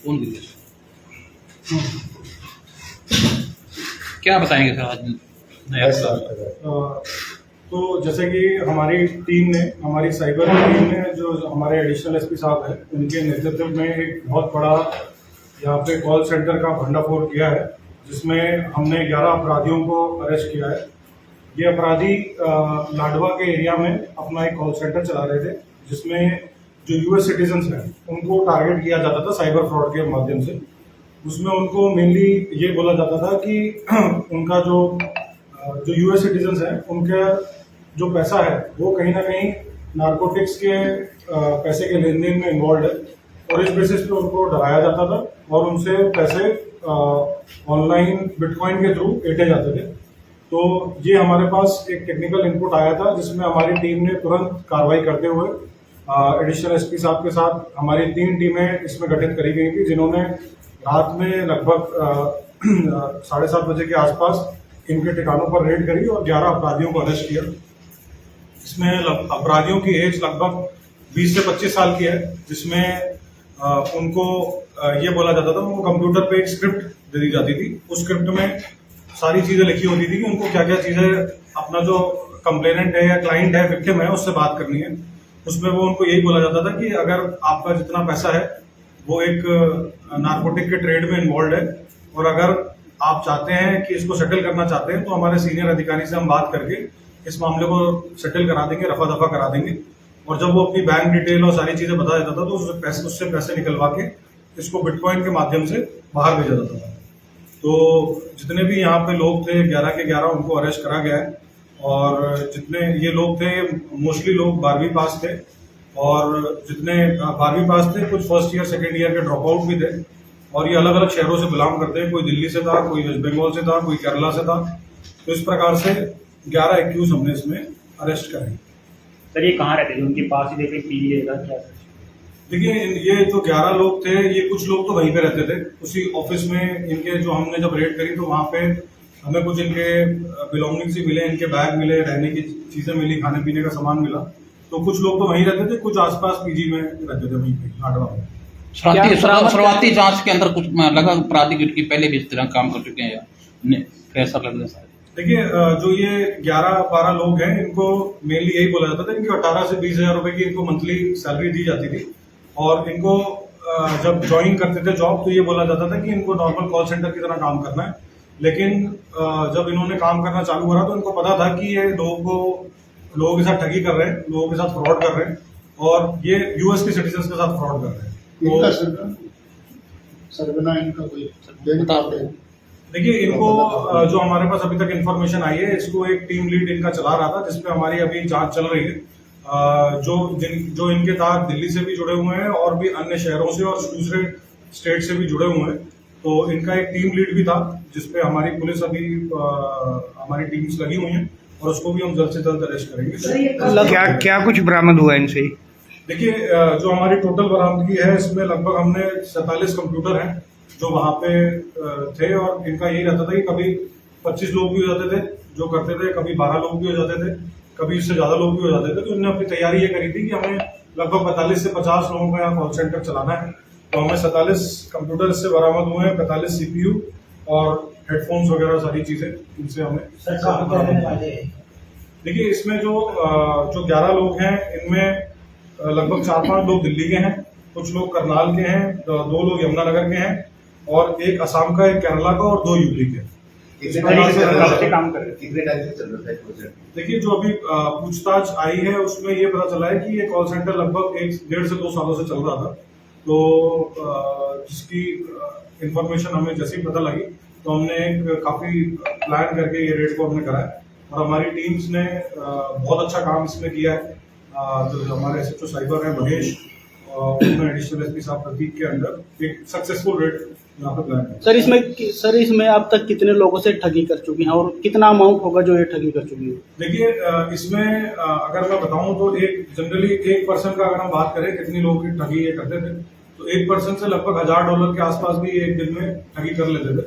कौन गिरी? क्या बताएंगे सर आज नया तो जैसे कि हमारी साइबर टीम ने जो हमारे एडिशनल एसपी साहब हैं उनके नेतृत्व में एक बहुत बड़ा यहाँ पे कॉल सेंटर का भंडाफोड़ किया है, जिसमें हमने 11 अपराधियों को अरेस्ट किया है। ये अपराधी लाडवा के एरिया में अपना एक कॉल सेंटर चला रहे थे, जिसमें जो यूएस सिटीजन्स हैं उनको टारगेट किया जाता था साइबर फ्रॉड के माध्यम से। उसमें उनको मेनली ये बोला जाता था कि उनका जो यूएस सिटीजन्स हैं उनका जो पैसा है वो कहीं ना कहीं नारकोटिक्स के पैसे के लेन देन में इन्वॉल्व है, और इस बेसिस पे उनको डराया जाता था और उनसे पैसे ऑनलाइन बिटकॉइन के थ्रू लेटे जाते थे। तो ये हमारे पास एक टेक्निकल इनपुट आया था, जिसमें हमारी टीम ने तुरंत कार्रवाई करते हुए एडिशनल एसपी साहब के साथ हमारी 3 टीमें इसमें गठित करी गई थी, जिन्होंने रात में लगभग 7:30 बजे के आसपास इनके ठिकानों पर रेड करी और 11 अपराधियों को अरेस्ट किया। इसमें अपराधियों की एज लगभग 20 से 25 साल की है, जिसमें उनको ये बोला जाता था, उनको कंप्यूटर पे एक स्क्रिप्ट दे दी जाती थी। उस स्क्रिप्ट में सारी चीजें लिखी होती थी कि उनको क्या क्या चीजें अपना जो कंप्लेनेंट है या क्लाइंट है, विक्टिम है, उससे बात करनी है। उसमें वो उनको यही बोला जाता था कि अगर आपका जितना पैसा है वो एक नारकोटिक के ट्रेड में इन्वॉल्व है, और अगर आप चाहते हैं कि इसको सेटल करना चाहते हैं तो हमारे सीनियर अधिकारी से हम बात करके इस मामले को सेटल करा देंगे, रफा दफा करा देंगे। और जब वो अपनी बैंक डिटेल और सारी चीजें बता देता था तो उससे पैसे निकलवा के इसको बिटकॉइन के माध्यम से बाहर भेजा जाता था। तो जितने भी यहाँ पे लोग थे 11 के 11 उनको अरेस्ट करा गया है, और जितने ये लोग थे मोस्टली लोग 12वीं पास थे, और जितने 12वीं पास थे कुछ फर्स्ट ईयर सेकेंड ईयर के ड्रॉप आउट भी थे, और ये अलग अलग शहरों से बिलोंग करते हैं। कोई दिल्ली से था, कोई वेस्ट बंगाल से था, कोई केरला से था। तो इस प्रकार से 11 एक्यूज हमने इसमें अरेस्ट करे। सर ये कहाँ रहते थे? उनके पास ही देखे पी था क्या? देखिए ये जो 11 लोग थे, ये कुछ लोग तो वहीं पे रहते थे उसी ऑफिस में। इनके जो हमने जब रेड करी तो वहाँ पे हमें कुछ इनके बिलोंगिंग्स ही मिले, इनके बैग मिले, रहने की चीजें मिली, खाने पीने का सामान मिला। तो कुछ लोग तो वहीं रहते थे, कुछ आसपास पीजी में रहते थे, वहीं पे लाडवा में। शुरुआती जांच के अंदर कुछ लगा अपराधी की पहले भी इस तरह काम कर चुके हैं या कैसा लग रहा है? देखिए जो ये 11-12 लोग हैं, इनको मेनली यही बोला जाता था, इनकी 18 से 20 हजार रुपए की इनको मंथली सैलरी दी जाती थी, और इनको जब ज्वाइन करते थे जॉब तो ये बोला जाता था कि इनको नॉर्मल कॉल सेंटर की तरह काम करना है। लेकिन जब इन्होंने काम करना चालू करा तो इनको पता था कि ये लोगों के साथ ठगी कर रहे हैं, लोगों के साथ फ्रॉड कर रहे हैं, और ये यूएस के सिटीजन के साथ फ्रॉड कर रहे हैं। देखिए इनको जो हमारे पास अभी तक इन्फॉर्मेशन आई है, इसको एक टीम लीड इनका चला रहा था, जिसपे हमारी अभी जांच चल रही है। जो इनके साथ दिल्ली से भी जुड़े हुए हैं और भी अन्य शहरों से और दूसरे स्टेट से भी जुड़े हुए हैं। तो इनका एक टीम लीड भी था, जिसपे हमारी पुलिस अभी हमारी टीम्स लगी हुई हैं, और उसको भी हम जल्द से जल्द अरेस्ट करेंगे। क्या कुछ बरामद हुआ इनसे? देखिए जो हमारी टोटल बरामदगी है, इसमें लगभग हमने 47 कंप्यूटर हैं जो वहां पे थे, और इनका यही रहता था कि कभी 25 लोग भी हो जाते थे जो करते थे, कभी 12 लोग भी हो जाते थे, कभी इससे ज्यादा लोग भी हो जाते थे। तो इन्होंने अपनी तैयारी ये करी थी कि हमें लगभग 45 से 50 लोगों का यहाँ कॉल सेंटर चलाना है। तो हमें 47 कंप्यूटर इससे बरामद हुए हैं, 45 सीपीयू और हेडफोन्स वगैरह सारी चीजें इनसे हमें। देखिए इसमें जो 11 लोग हैं, इनमें लगभग 4-5 लोग दिल्ली के हैं, कुछ लोग करनाल के हैं, 2 लोग यमुनानगर के हैं, और एक असम का, एक केरला का, और 2 यूपी के। काम कर रहे कितने टाइम से चल रहा है? देखिए जो अभी पूछताछ आई है उसमें ये पता चला है कि ये कॉल सेंटर लगभग 1-1.5 से 2 सालों से चल रहा था। तो जिसकी इंफॉर्मेशन हमें जैसे ही पता लगी तो हमने एक काफी प्लान करके ये रेड को हमने कराया, और हमारी टीम्स ने बहुत अच्छा काम इसमें किया है। जो हमारे एसएचओ साइबर है महेश, उन्होंने एडिशनल एसपी साहब प्रतीक के अंडर एक सक्सेसफुल रेड यहाँ पे प्लान है। सर इसमें अब तक कितने लोगों से ठगी कर चुकी हैं, और कितना अमाउंट होगा जो ये ठगी कर चुकी है? देखिए इसमें अगर मैं बताऊं तो एक जनरली 1% का अगर हम बात करें कितनी लोगों की ठगी ये करते थे, तो 1% से लगभग $1000 के आसपास भी एक दिन में ठगी कर लेते थे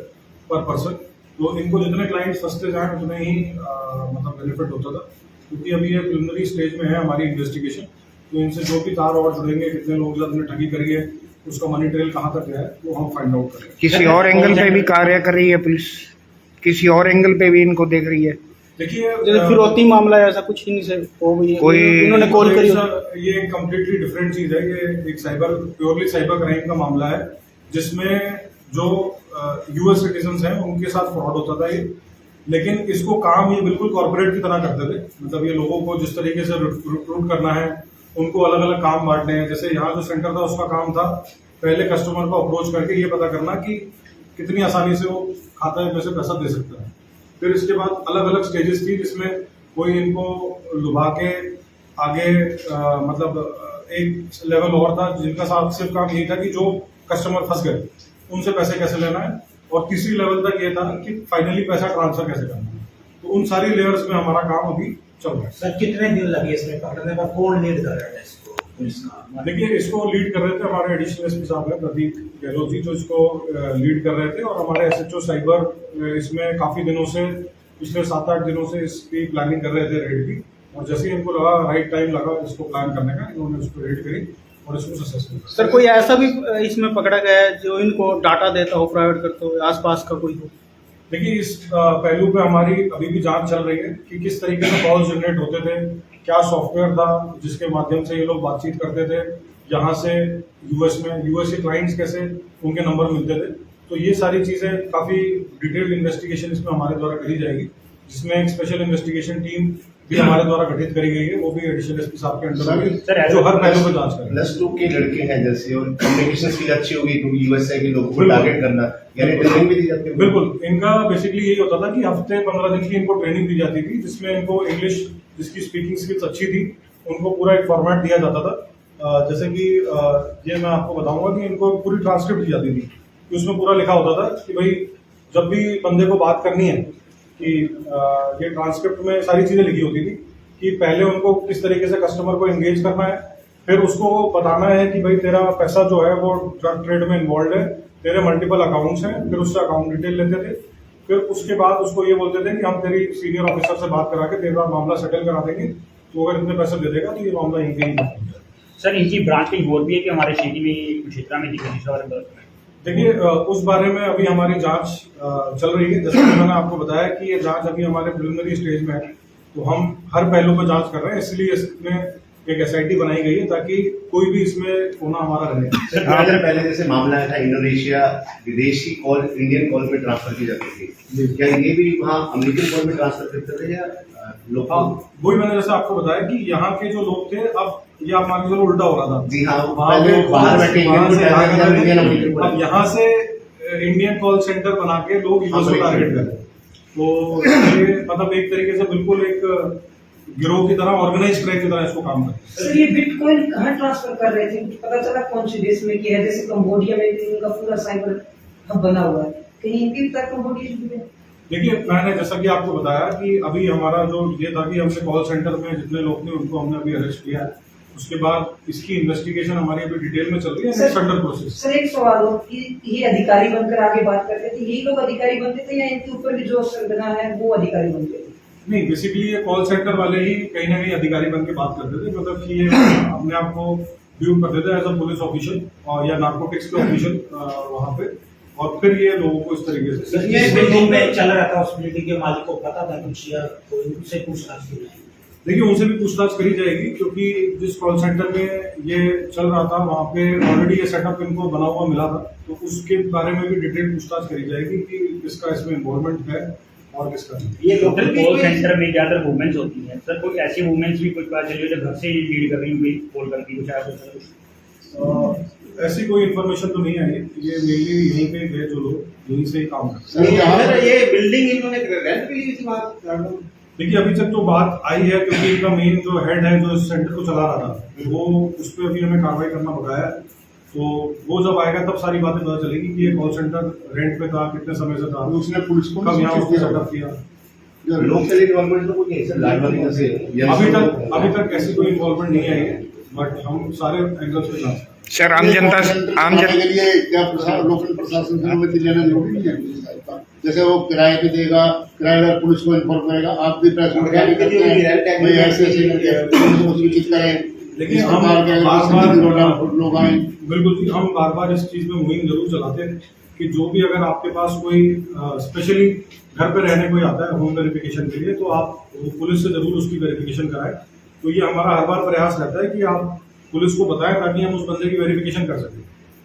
पर पर्सन। तो इनको जितने क्लाइंट्स फंसते जाए उतने ही मतलब बेनिफिट होता था, क्योंकि अभी ये प्रिलिमिनरी स्टेज में है हमारी इन्वेस्टिगेशन। तो इनसे जो भी तार और जुड़ेंगे, कितने लोगों के साथ ठगी करी है, उसका मनी ट्रेल कहाँ तक गया है वो हम फाइंड आउट करें। किसी और एंगल पे भी कार्य कर रही है पुलिस, किसी और एंगल पे भी इनको देख रही है? देखिए जैसे फिरौती मामला है, ऐसा कुछ ही नहीं से हो गई है, कोई इन्होंने कॉल करी हो? ये कम्प्लीटली डिफरेंट चीज है। ये एक प्योरली साइबर क्राइम का मामला है जिसमें जो यूएस सिटीजन्स हैं उनके साथ फ्रॉड होता था ये, लेकिन इसको काम ये बिल्कुल कॉर्पोरेट की तरह करते थे। मतलब ये लोगों को जिस तरीके से रिक्रूट करना है, उनको अलग अलग काम बांटने हैं। जैसे यहाँ जो सेंटर था उसका काम था पहले कस्टमर को अप्रोच करके ये पता करना कि कितनी आसानी से वो खाते में से पैसा दे सकता है। फिर इसके बाद अलग अलग स्टेजेस थी जिसमें कोई इनको लुभा के आगे मतलब एक लेवल और था जिनका साथ सिर्फ काम यही था कि जो कस्टमर फंस गए उनसे पैसे कैसे लेना है, और तीसरी लेवल तक ये था कि फाइनली पैसा ट्रांसफर कैसे करना है। तो उन सारी लेयर्स में हमारा काम अभी चल रहा है। सर कितने दिन लगे इसमें पकड़ने में, कौन लीड कर रहा है इसको पुलिस का? देखिए इसको लीड कर रहे थे हमारे एडिशनल एसपी साहब है प्रदीप गहलोत जी, जो इसको लीड कर रहे थे, और हमारे एसएचओ साइबर इसमें काफी दिनों से, पिछले 7-8 दिनों से इसकी प्लानिंग कर रहे थे रेड की, और जैसे ही इनको लगा राइट टाइम लगा इसको प्लान करने का, इन्होंने उसको रेड करी और इसको सक्सेसफुल किया। सर कोई ऐसा भी इसमें पकड़ा गया है जो इनको डाटा देता हो, प्राइवेट करता हो, आसपास का कोई हो? देखिए इस पहलू पे हमारी अभी भी जांच चल रही है कि किस तरीके से कॉल जनरेट होते थे, क्या सॉफ्टवेयर था जिसके माध्यम से ये लोग बातचीत करते थे यहाँ से यूएस के क्लाइंट्स कैसे उनके नंबर मिलते थे। तो ये सारी चीजें काफी डिटेल्ड इन्वेस्टिगेशन इसमें हमारे द्वारा करी जाएगी, जिसमें एक स्पेशल इन्वेस्टिगेशन टीम भी हमारे द्वारा गठित करी गई है, वो भी एडिशनल एसपी साहब के अंडर में, जो हर पहलू पर जांच करेंगे। +2 के लड़के हैं जैसे, और कम्युनिकेशन स्किल अच्छी होगी क्योंकि यूएसए के लोगों को टारगेट करना, यानी ट्रेनिंग भी दी जाती है। बिल्कुल, इनका बेसिकली यही होता था कि हफ्ते 15 दिन की इनको ट्रेनिंग दी जाती थी, जिसमें इनको इंग्लिश जिसकी स्पीकिंग स्किल्स अच्छी थी उनको पूरा एक फॉर्मेट दिया जाता था। जैसे कि ये मैं आपको बताऊंगा कि इनको पूरी ट्रांसक्रिप्ट दी जाती थी, उसमें पूरा लिखा होता था कि भाई जब भी बंदे को बात करनी है कि ये ट्रांसक्रिप्ट में सारी चीजें लिखी होती थी कि पहले उनको किस तरीके से कस्टमर को एंगेज करना है, फिर उसको बताना है कि भाई तेरा पैसा जो है वो ड्रग ट्रेड में इन्वॉल्व है, तेरे मल्टीपल अकाउंट्स हैं, फिर उससे अकाउंट डिटेल लेते थे। फिर उसके बाद उसको ये बोलते थे कि हम तेरी सीनियर ऑफिसर से बात करा के तेरा मामला सेटल करा देंगे, तो अगर इतने पैसे दे देगा तो ये मामला यहीं कहीं। सर इनकी ब्रांच कहीं और भी है कि हमारे सिटी में कुरुक्षेत्र में दिखा? देखिए उस बारे में अभी हमारी जांच चल रही है। जैसे कि मैंने आपको बताया कि ये जांच अभी हमारे प्रिलिमिनरी स्टेज में है, तो हम हर पहलू पर जांच कर रहे हैं, इसलिए इसमें एक एसआईटी बनाई गई है ताकि कोई भी इसमें होना हमारा रहे। सर 2 हजार पहले जैसे मामला था इंडोनेशिया, विदेशी कॉल इंडियन कॉल में ट्रांसफर की जाती थी, क्या ये भी वहाँ अमेरिकन कॉल में ट्रांसफर करते थे या लोग? वही मैंने जैसे आपको बताया कि यहाँ के जो लोग थे, अब ये हमारे जो उल्टा हो रहा था। जी हाँ, पहले बाहर बैठे अब यहाँ से इंडियन कॉल सेंटर बना के लोग यूएस को टारगेट कर रहे हैं। तो ये मतलब एक तरीके से बिल्कुल एक गिरोह की तरह, ऑर्गेनाइज क्राइम की तरह इसको काम कर रहे हैं। सर ये बिटकॉइन कहाँ ट्रांसफर कर रहे थे, पता चला कौन से देश में किया है? जैसे कंबोडिया में इनका पूरा साइबर हब बना हुआ है, कहीं इनकी भी तरह कंबोडिया में? देखिए मैंने जैसा कि आपको बताया कि अभी हमारा जो ये था कि हमने कॉल सेंटर में जितने लोग थे उनको हमने अभी अरेस्ट किया है। उसके बाद इसकी इन्वेस्टिगेशन हमारी अभी डिटेल में चल रही है, अंडर प्रोसेस। सर एक सवाल हो कि ये अधिकारी बनकर आगे बात करते थे, यही लोग अधिकारी बनते थे या इनके ऊपर भी जो सरगना है वो अधिकारी बनते थे? नहीं, बेसिकली ये कॉल सेंटर वाले ही कहीं ना कहीं अधिकारी बन के बात करते थे, मतलब कि ये अपने आप को व्यू करते थे एज अ पुलिस ऑफिशियल और या नार्कोटिक्स के ऑफिशियल वहाँ पे, और फिर ये लोगों को इस तरीके से ये बिल्डिंग में चल रहा था, उस बिल्डिंग के मालिक को पता था कुछ या कोई उनसे पूछताछ की जाएगी? देखिए उनसे भी पूछताछ करी जाएगी, क्योंकि जिस कॉल सेंटर में ये चल रहा था वहाँ पे ऑलरेडी ये सेटअप इनको बना हुआ मिला था, तो उसके बारे में भी डिटेल पूछताछ करी जाएगी कि किसका इसमें इन्वॉल्वमेंट है और किसका नहीं। ये लोकल कॉल सेंटर में ज्यादातर वुमेन्स होती हैं सर, कोई ऐसी वुमेन्स भी कुछ पता चली जो घर से ही डील कर रही हुई कॉल करती कुछ ऐसा? ऐसी कोई इन्फॉर्मेशन तो नहीं आई, ये मेनली यहीं पे गए जो लोग यहीं से ही काम करते हैं। सर ये बिल्डिंग इन्होंने रेंट पे ली थी बात? देखिए अभी तक तो बात आई है, क्योंकि इनका मेन जो हेड है जो इस सेंटर को चला रहा था वो उस पर अभी हमें कार्रवाई करना बकाया है, तो वो जब आएगा तब सारी बातें पता चलेगी कि ये कॉल सेंटर रेंट पे था, कितने समय से था, उसने पुलिस को कब यहाँ उसने सेटअप किया। लोकल इन्वॉल्वमेंट तो कोई नहीं सर, लालवानी जैसे अभी तक ऐसी कोई इन्वॉल्वमेंट नहीं आई है, बट हम सारे एंगल्स पे जांच सर आम जनता के लिए क्या लोकल प्रशासन की अनुमति लेना जरूरी नहीं है? जैसे वो किराए पे देगा, किराएदार पुलिस को इन्फॉर्म करेगा, आप भी प्रेस में ऐसे सूचित करें देखिए इस हम प्रकार के अगर बार-बार लोग आए बिल्कुल जी, हम बार-बार इस चीज़ में मुहिम जरूर चलाते हैं कि जो भी अगर आपके पास कोई स्पेशली घर पे रहने कोई आता है होम वेरिफिकेशन के लिए, तो आप पुलिस से जरूर उसकी वेरिफिकेशन कराएं। तो ये हमारा हर बार प्रयास रहता है कि आप पुलिस को बताएं ताकि हम उस बंदे की वेरिफिकेशन कर सकें।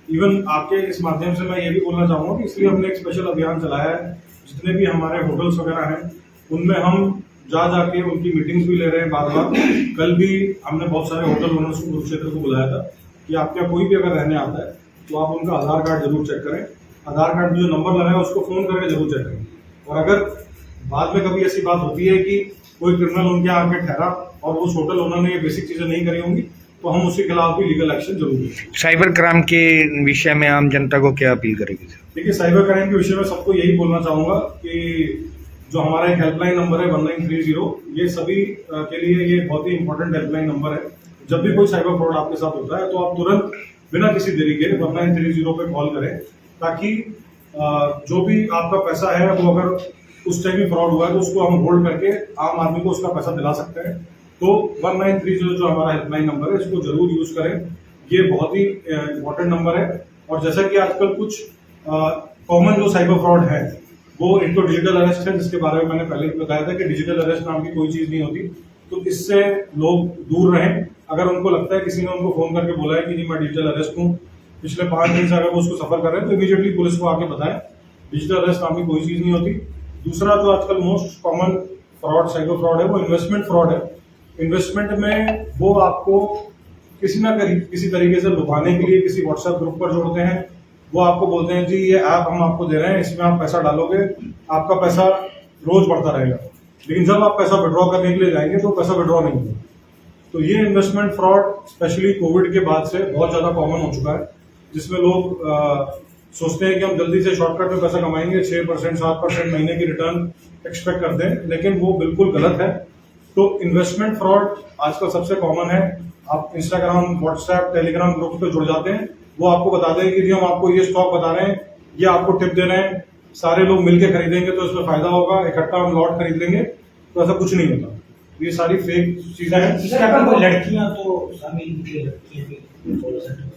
इवन आपके इस माध्यम से मैं ये भी बोलना चाहूँगा कि इसलिए हमने एक स्पेशल अभियान चलाया है। जितने भी हमारे होटल्स वगैरह हैं उनमें हम जा जाके उनकी मीटिंग्स भी ले रहे हैं बार-बार। कल भी हमने बहुत सारे होटल ओनर्स को कुरुक्षेत्र को बुलाया था कि आपके यहाँ कोई भी अगर रहने आता है तो आप उनका आधार कार्ड जरूर चेक करें। आधार कार्ड में जो नंबर लगा है उसको फ़ोन करके जरूर चेक करें। और अगर बाद में कभी ऐसी बात होती है कि कोई क्रिमिनल उनके यहाँ आके ठहरा और उस होटल ओनर ने ये बेसिक चीज़ें नहीं करी होंगी तो हम उसके खिलाफ भी लीगल एक्शन जरूर लेंगे। साइबर क्राइम के विषय में आम जनता को क्या अपील करेगी सर? देखिए, साइबर क्राइम के विषय में सबको यही बोलना चाहूँगा कि जो हमारा एक हेल्पलाइन नंबर है 1930, ये सभी के लिए ये बहुत ही इंपॉर्टेंट हेल्पलाइन नंबर है। जब भी कोई साइबर फ्रॉड आपके साथ होता है तो आप तुरंत बिना किसी देरी के 1930 पे कॉल करें, ताकि जो भी आपका पैसा है वो अगर उस टाइम भी फ्रॉड हुआ है तो उसको हम होल्ड करके आम आदमी को उसका पैसा दिला सकते हैं। तो 1930 जो हमारा हेल्पलाइन नंबर है इसको जरूर यूज करें। ये बहुत ही इंपॉर्टेंट नंबर है। और जैसा कि आजकल कुछ कॉमन जो साइबर फ्रॉड है वो एक तो डिजिटल अरेस्ट है, जिसके बारे में मैंने पहले भी बताया था कि डिजिटल अरेस्ट नाम की कोई चीज नहीं होती। तो इससे लोग दूर रहें। अगर उनको लगता है किसी ने उनको फोन करके बोला है कि जी मैं डिजिटल अरेस्ट हूँ, पिछले 5 दिन से अगर वो उसको सफर कर रहे हैं तो इमीडिएटली पुलिस को आके बताएं। डिजिटल अरेस्ट नाम की कोई चीज नहीं होती। दूसरा जो आजकल most common fraud cyber fraud है वो इन्वेस्टमेंट फ्रॉड है। इन्वेस्टमेंट में वो आपको किसी तरीके से लुभाने के लिए किसी व्हाट्सएप ग्रुप पर जोड़ते हैं। वो आपको बोलते हैं जी ये ऐप हम आपको दे रहे हैं, इसमें आप पैसा डालोगे, आपका पैसा रोज बढ़ता रहेगा। लेकिन जब आप पैसा विड्रॉ करने के लिए जाएंगे तो पैसा विड्रॉ नहीं होगा। तो ये इन्वेस्टमेंट फ्रॉड स्पेशली कोविड के बाद से बहुत ज्यादा कॉमन हो चुका है, जिसमें लोग सोचते हैं कि हम जल्दी से शॉर्टकट में पैसा कमाएंगे, 6% 7% महीने की रिटर्न एक्सपेक्ट करते हैं, लेकिन वो बिल्कुल गलत है। तो इन्वेस्टमेंट फ्रॉड आजकल सबसे कॉमन है। आप इंस्टाग्राम, व्हाट्सएप, टेलीग्राम ग्रुप पे जुड़ जाते हैं, वो आपको बताते हैं कि जी हम आपको ये स्टॉक बता रहे हैं, ये आपको टिप दे रहे हैं, सारे लोग मिलकर खरीदेंगे तो इसमें फायदा होगा, इकट्ठा हम लॉट खरीद लेंगे। तो ऐसा कुछ नहीं होता। ये सारी फेक चीजें हैं। इसके अलावा लड़कियां तो शामिल नहीं है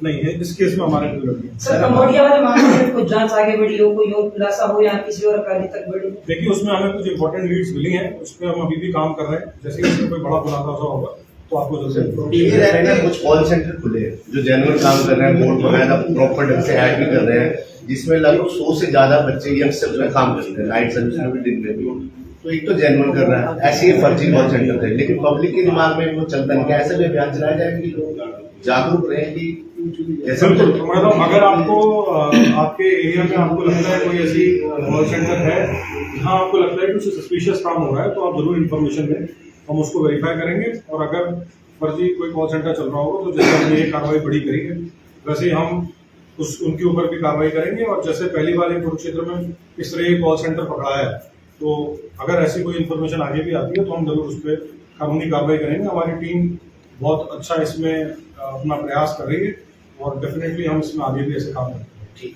नहीं है इस केस में हमारे कोई लड़की। सर, कंबोडिया वाले मामले में कुछ जांच आगे बढ़ी हो, कोई और खुलासा हो या किसी और अपराधी तक बढ़ी? देखिए, उसमें हमें कुछ इंपॉर्टेंट लीड्स मिली हैं, उस पर हम अभी भी काम कर रहे हैं। जैसे कि इसमें कोई बड़ा खुलासा होगा तो आपको जल्दी। ये रहते हैं ना, कुछ कॉल सेंटर खुले हैं जो जेन्युइन काम कर रहे हैं, बोर्ड वगैरह प्रॉपर ढंग से ऐड भी कर रहे हैं, जिसमें लगभग 100 से ज्यादा बच्चे यंगस्टर्स में काम करते हैं, नाइट सर्विस में भी, दिन में भी। तो एक तो जेन्युइन कर रहा है, ऐसे ही फर्जी कॉल सेंटर थे, लेकिन पब्लिक के दिमाग में वो चलता नहीं। ऐसे भी अभियान चलाया जाए कि लोग जागरूक रहे कि जैसे मतलब अगर आपको आपके एरिया में आपको लगता है कोई ऐसी कॉल सेंटर है जहाँ आपको लगता है कि कुछ सस्पिशियस काम हो रहा है, तो आप जरूर इन्फॉर्मेशन दें, हम उसको वेरीफाई करेंगे। और अगर फर्जी कोई कॉल सेंटर चल रहा होगा तो जैसे हमने ये कार्रवाई बड़ी करी है, वैसे हम उनके ऊपर भी कार्रवाई करेंगे। और जैसे पहली बार एक कुरुक्षेत्र में इस तरह ये कॉल सेंटर पकड़ा है, तो अगर ऐसी कोई इन्फॉर्मेशन आगे भी आती है तो हम जरूर उस पर कानूनी कार्रवाई करेंगे। हमारी टीम बहुत अच्छा इसमें अपना प्रयास कर रही है और डेफिनेटली हम इसमें आगे भी ऐसे काम करेंगे।